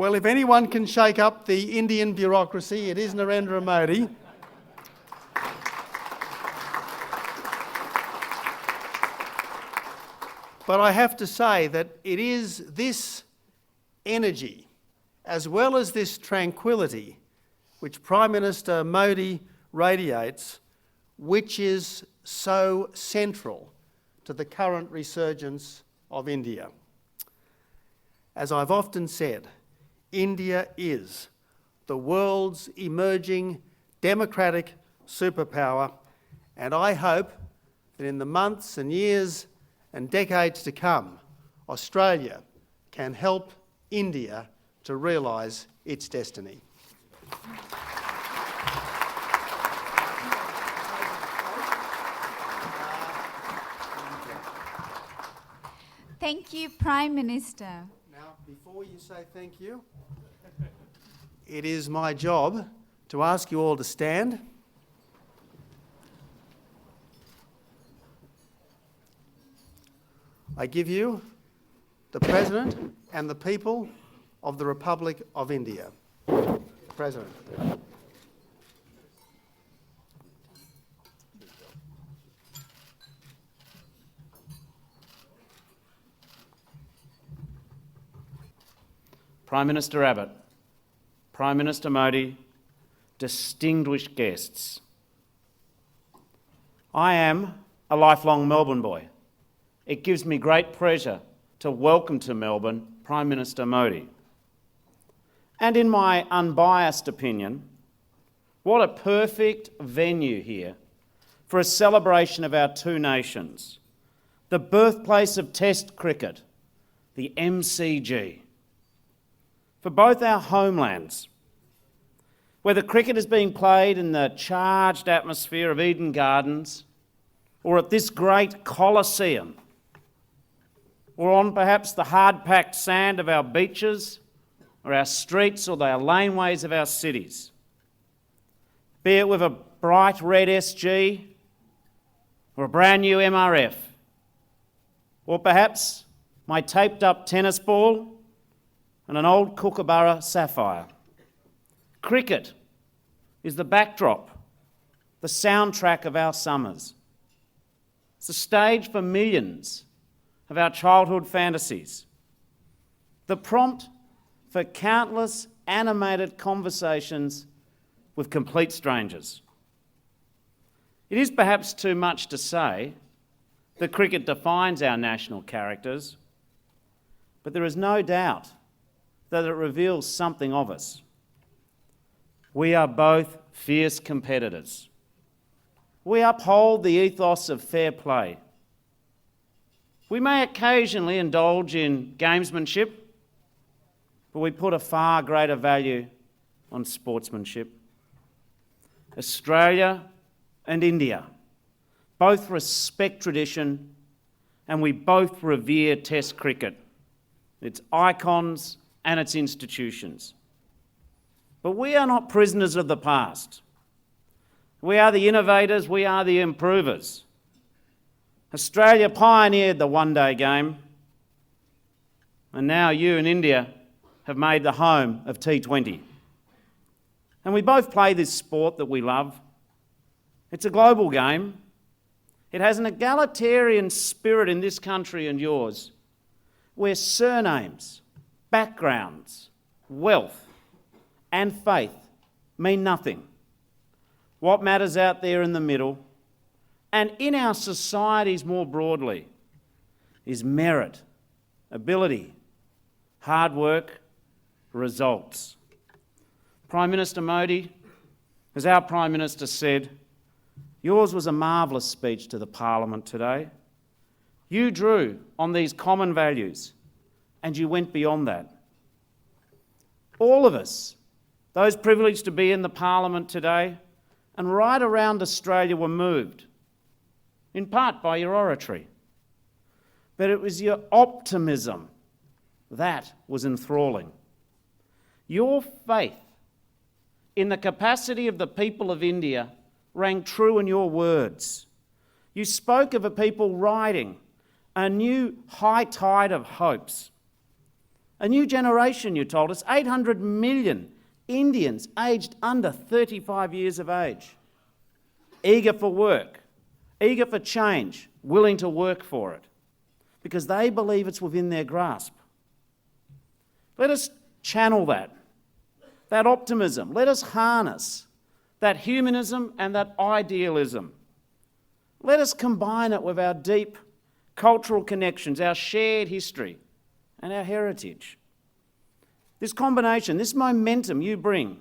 Well, if anyone can shake up the Indian bureaucracy, it is Narendra Modi. But I have to say that it is this energy, as well as this tranquility, which Prime Minister Modi radiates, which is so central to the current resurgence of India. As I've often said, India is the world's emerging democratic superpower, and I hope that in the months and years and decades to come, Australia can help India to realise its destiny. Thank you, Prime Minister. Now, before you say thank you, it is my job to ask you all to stand. I give you the President and the people of the Republic of India. President. Prime Minister Abbott, Prime Minister Modi, distinguished guests. I am a lifelong Melbourne boy. It gives me great pleasure to welcome to Melbourne Prime Minister Modi. And in my unbiased opinion, what a perfect venue here for a celebration of our two nations, the birthplace of Test cricket, the MCG. For both our homelands, whether cricket is being played in the charged atmosphere of Eden Gardens or at this great Colosseum, or on perhaps the hard-packed sand of our beaches or our streets or the laneways of our cities, be it with a bright red SG or a brand new MRF, or perhaps my taped-up tennis ball and an old Kookaburra sapphire. Cricket is the backdrop, the soundtrack of our summers. It's the stage for millions of our childhood fantasies, the prompt for countless animated conversations with complete strangers. It is perhaps too much to say that cricket defines our national characters, but there is no doubt that it reveals something of us. We are both fierce competitors. We uphold the ethos of fair play. We may occasionally indulge in gamesmanship, but we put a far greater value on sportsmanship. Australia and India both respect tradition, and we both revere Test cricket, its icons and its institutions. But we are not prisoners of the past. We are the innovators, we are the improvers. Australia pioneered the one-day game, and now you and India have made the home of T20. And we both play this sport that we love. It's a global game. It has an egalitarian spirit in this country and yours, where surnames, backgrounds, wealth, and faith mean nothing. What matters out there in the middle, and in our societies more broadly, is merit, ability, hard work, results. Prime Minister Modi, as our Prime Minister said, yours was a marvellous speech to the Parliament today. You drew on these common values, and you went beyond that. All of us, those privileged to be in the Parliament today and right around Australia, were moved, in part by your oratory. But it was your optimism that was enthralling. Your faith in the capacity of the people of India rang true in your words. You spoke of a people riding a new high tide of hopes, A new generation, you told us, 800 million Indians aged under 35 years of age, eager for work, eager for change, willing to work for it, because they believe it's within their grasp. Let us channel that optimism. Let us harness that humanism and that idealism. Let us combine it with our deep cultural connections, our shared history and our heritage. This combination, this momentum you bring,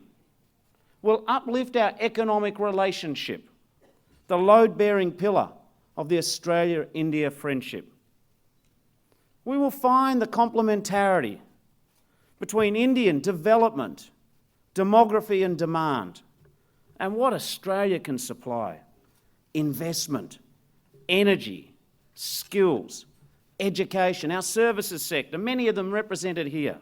will uplift our economic relationship, the load-bearing pillar of the Australia-India friendship. We will find the complementarity between Indian development, demography and demand, and what Australia can supply: investment, energy, skills, education, our services sector, many of them represented here.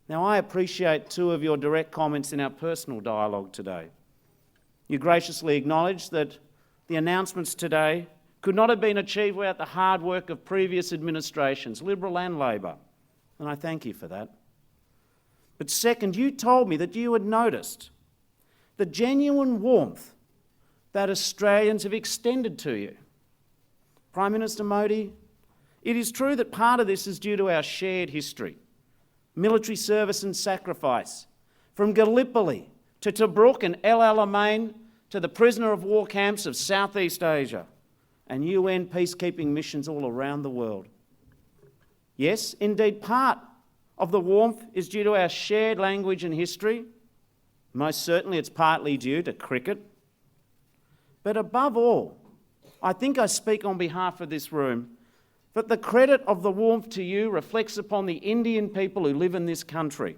Now, I appreciate two of your direct comments in our personal dialogue today. You graciously acknowledged that the announcements today could not have been achieved without the hard work of previous administrations, Liberal and Labor, and I thank you for that. But second, you told me that you had noticed the genuine warmth that Australians have extended to you. Prime Minister Modi, it is true that part of this is due to our shared history, military service and sacrifice, from Gallipoli to Tobruk and El Alamein to the prisoner of war camps of Southeast Asia and UN peacekeeping missions all around the world. Yes, indeed, part of the warmth is due to our shared language and history. Most certainly it's partly due to cricket. But above all, I think I speak on behalf of this room, that the credit of the warmth to you reflects upon the Indian people who live in this country.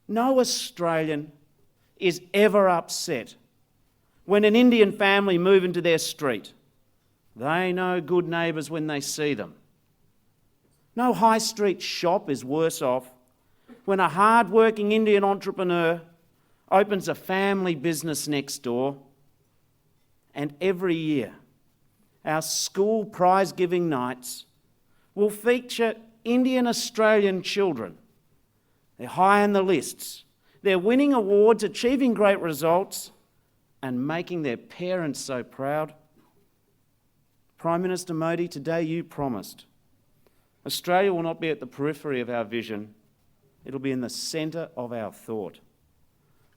No Australian is ever upset when an Indian family move into their street. They know good neighbours when they see them. No high street shop is worse off when a hard-working Indian entrepreneur opens a family business next door. And every year, our school prize-giving nights will feature Indian Australian children. They're high on the lists. They're winning awards, achieving great results, and making their parents so proud. Prime Minister Modi, today you promised Australia will not be at the periphery of our vision. It'll be in the centre of our thought.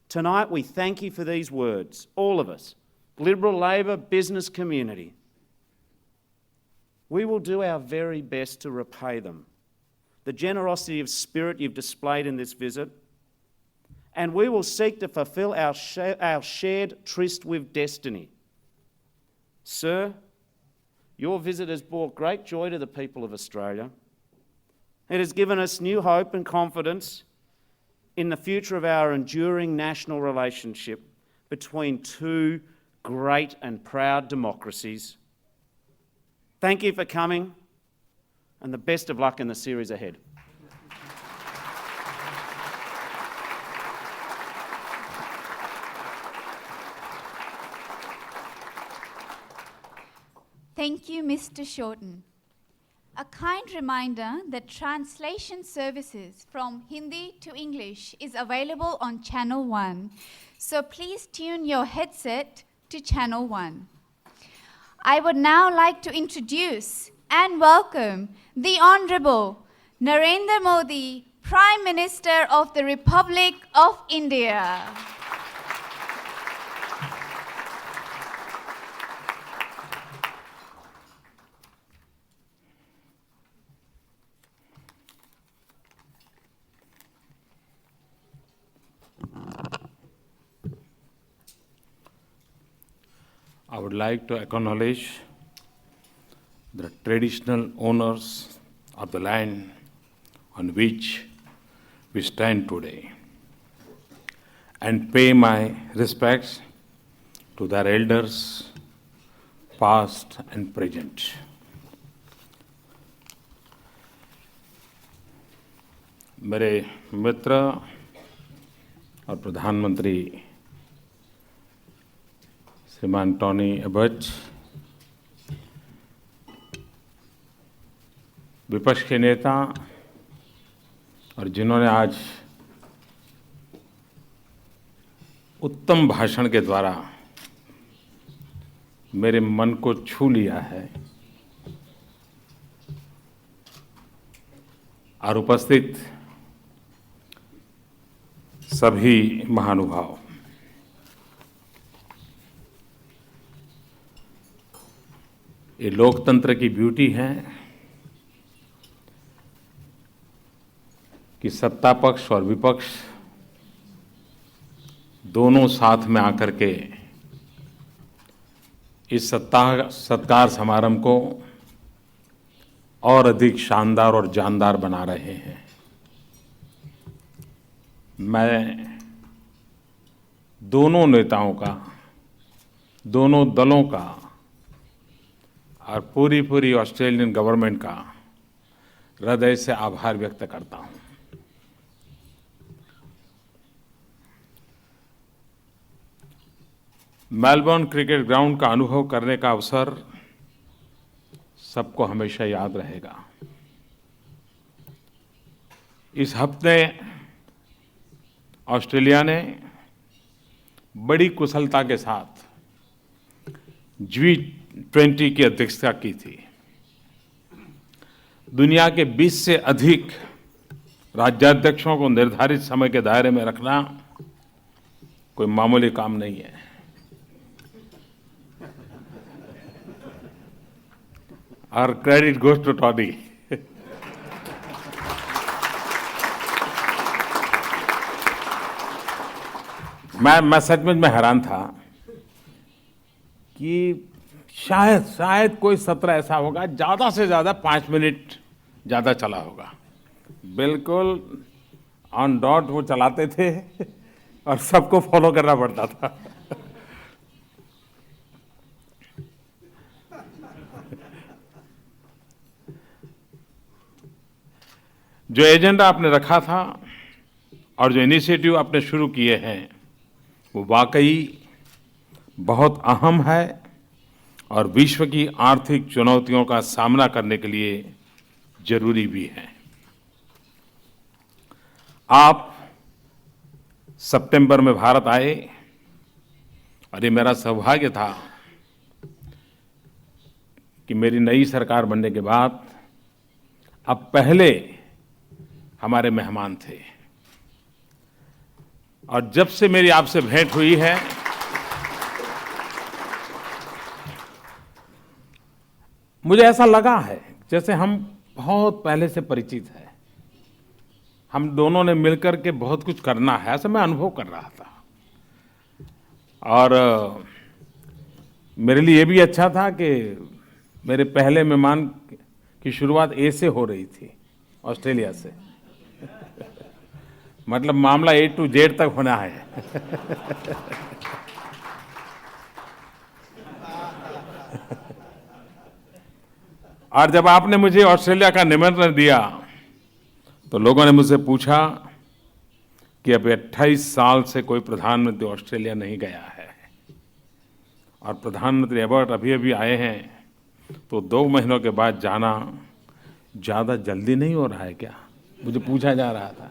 Tonight we thank you for these words, all of us, Liberal, Labor, business community. We will do our very best to repay them, the generosity of spirit you've displayed in this visit, and we will seek to fulfil our shared tryst with destiny. Sir, your visit has brought great joy to the people of Australia. It has given us new hope and confidence in the future of our enduring national relationship between two great and proud democracies. Thank you for coming, and the best of luck in the series ahead. Thank you, Mr. Shorten. A kind reminder that translation services from Hindi to English is available on Channel 1, so please tune your headset to Channel 1. I would now like to introduce and welcome the Honourable Narendra Modi, Prime Minister of the Republic of India. I would like to acknowledge the traditional owners of the land on which we stand today and pay my respects to their elders, past and present. मेरे मित्र और प्रधानमंत्री श्रीमान Tony Abbott, विपक्ष के नेता और जिन्होंने आज उत्तम भाषण के द्वारा मेरे मन को छू लिया है, और उपस्थित सभी महानुभाव, ये लोकतंत्र की ब्यूटी है कि सत्ता पक्ष और विपक्ष दोनों साथ में आकर के इस सत्कार समारंभ को और अधिक शानदार और जानदार बना रहे हैं। मैं दोनों नेताओं का, दोनों दलों का और पूरी ऑस्ट्रेलियन गवर्नमेंट का हृदय से आभार व्यक्त करता हूं। मेलबर्न क्रिकेट ग्राउंड का अनुभव करने का अवसर सबको हमेशा याद रहेगा। इस हफ्ते ऑस्ट्रेलिया ने बड़ी कुशलता के साथ G20 की अध्यक्षता की थी। दुनिया के 20 से अधिक राज्याध्यक्षों को निर्धारित समय के दायरे में रखना कोई मामूली काम नहीं है। और क्रेडिट गोज टू टॉनी। मैं सचमुच में हैरान था कि शायद कोई सत्र ऐसा होगा ज्यादा से ज्यादा 5 मिनट ज्यादा चला होगा। बिल्कुल ऑन डॉट वो चलाते थे और सबको फॉलो करना पड़ता था। जो एजेंडा आपने रखा था और जो इनिशिएटिव आपने शुरू किए हैं वो वाकई बहुत अहम है और विश्व की आर्थिक चुनौतियों का सामना करने के लिए जरूरी भी है। आप सितंबर में भारत आए और ये मेरा सौभाग्य था कि मेरी नई सरकार बनने के बाद अब पहले हमारे मेहमान थे। और जब से मेरी आपसे भेंट हुई है मुझे ऐसा लगा है जैसे हम बहुत पहले से परिचित हैं। हम दोनों ने मिलकर के बहुत कुछ करना है, ऐसा मैं अनुभव कर रहा था। और मेरे लिए ये भी अच्छा था कि मेरे पहले मेहमान की शुरुआत ए से हो रही थी, ऑस्ट्रेलिया से। मतलब मामला A to Z तक होना है। और जब आपने मुझे ऑस्ट्रेलिया का निमंत्रण दिया तो लोगों ने मुझसे पूछा कि अब 28 साल से कोई प्रधानमंत्री ऑस्ट्रेलिया नहीं गया है और प्रधानमंत्री एबॉट अभी अभी आए हैं, तो 2 महीनों के बाद जाना ज़्यादा जल्दी नहीं हो रहा है क्या? मुझे पूछा जा रहा था।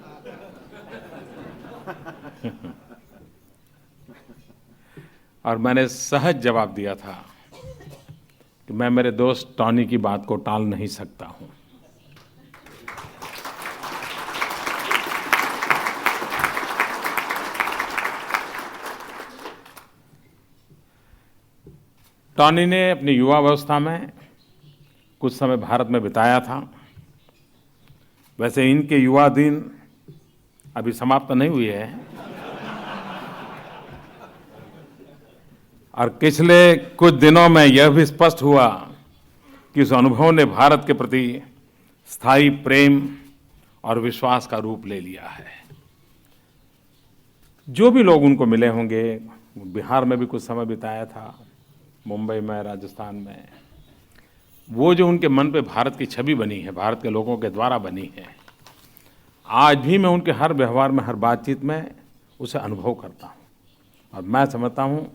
और मैंने सहज जवाब दिया था कि मैं मेरे दोस्त टॉनी की बात को टाल नहीं सकता हूं। टॉनी ने अपनी युवावस्था में कुछ समय भारत में बिताया था। वैसे इनके युवा दिन अभी समाप्त नहीं हुए हैं और पिछले कुछ दिनों में यह भी स्पष्ट हुआ कि उस अनुभव ने भारत के प्रति स्थायी प्रेम और विश्वास का रूप ले लिया है। जो भी लोग उनको मिले होंगे, बिहार में भी कुछ समय बिताया था, मुंबई में, राजस्थान में, वो जो उनके मन पे भारत की छवि बनी है, भारत के लोगों के द्वारा बनी है, आज भी मैं उनके हर व्यवहार में, हर बातचीत में उसे अनुभव करता हूँ। और मैं समझता हूँ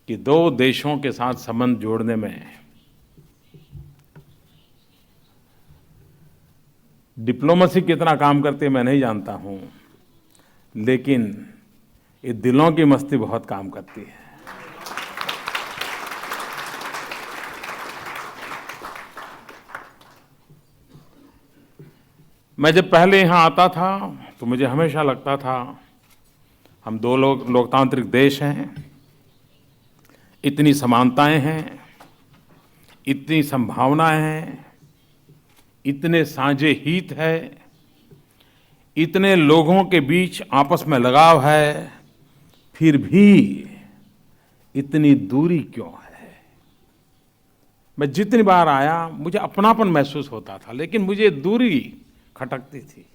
कि 2 देशों के साथ संबंध जोड़ने में डिप्लोमेसी कितना काम करती है मैं नहीं जानता हूं, लेकिन ये दिलों की मस्ती बहुत काम करती है। मैं जब पहले यहाँ आता था तो मुझे हमेशा लगता था हम दो लोकतांत्रिक देश हैं, इतनी समानताएं हैं, इतनी संभावनाएं हैं, इतने साझे हित है, इतने लोगों के बीच आपस में लगाव है, फिर भी इतनी दूरी क्यों है। मैं जितनी बार आया मुझे अपनापन महसूस होता था, लेकिन मुझे दूरी खटकती थी।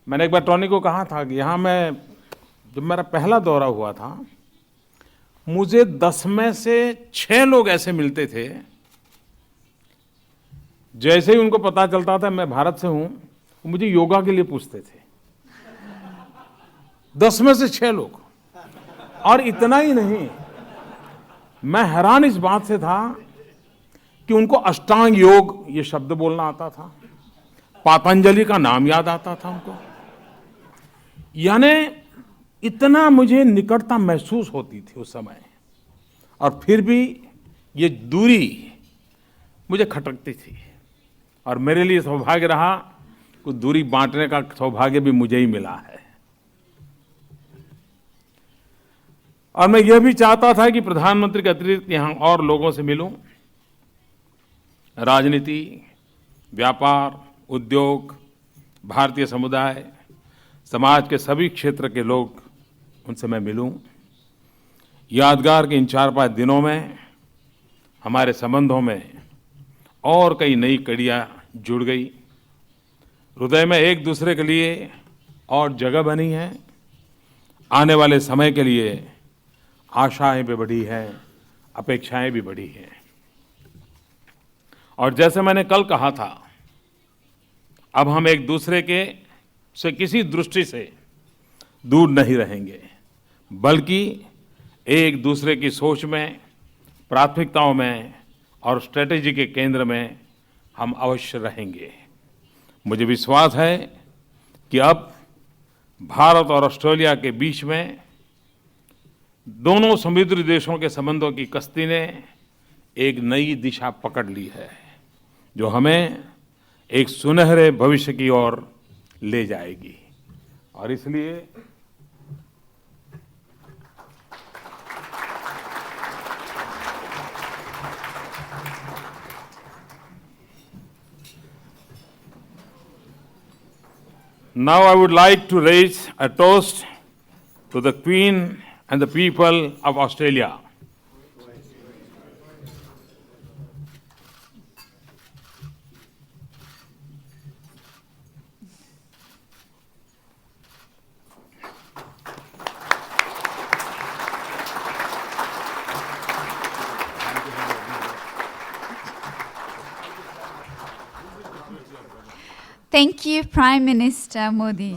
मैंने एक बार टॉनी को कहा था कि यहाँ मैं जब मेरा पहला दौरा हुआ था, मुझे 10 में से 6 लोग ऐसे मिलते थे, जैसे ही उनको पता चलता था मैं भारत से हूं, मुझे योगा के लिए पूछते थे। 10 में से 6 लोग। और इतना ही नहीं, मैं हैरान इस बात से था कि उनको अष्टांग योग ये शब्द बोलना आता था, पतंजलि का नाम याद आता था उनको, यानी इतना मुझे निकटता महसूस होती थी उस समय, और फिर भी ये दूरी मुझे खटकती थी। और मेरे लिए सौभाग्य रहा कि दूरी बांटने का सौभाग्य भी मुझे ही मिला है। और मैं यह भी चाहता था कि प्रधानमंत्री के अतिरिक्त यहाँ और लोगों से मिलूं, राजनीति, व्यापार, उद्योग, भारतीय समुदाय, समाज के सभी क्षेत्र के लोग, उनसे मैं मिलूं। यादगार के इन 4-5 दिनों में हमारे संबंधों में और कई नई कड़ियां जुड़ गई। हृदय में एक दूसरे के लिए और जगह बनी है। आने वाले समय के लिए आशाएं भी बढ़ी हैं, अपेक्षाएं भी बढ़ी हैं। और जैसे मैंने कल कहा था, अब हम एक दूसरे के से किसी दृष्टि से दूर नहीं रहेंगे, बल्कि एक दूसरे की सोच में, प्राथमिकताओं में और स्ट्रेटेजी के केंद्र में हम अवश्य रहेंगे। मुझे विश्वास है कि अब भारत और ऑस्ट्रेलिया के बीच में दोनों समुद्री देशों के संबंधों की कश्ती ने एक नई दिशा पकड़ ली है, जो हमें एक सुनहरे भविष्य की ओर ले जाएगी। और इसलिए now I would like to raise a toast to the Queen and the people of Australia. Thank you, Prime Minister Modi.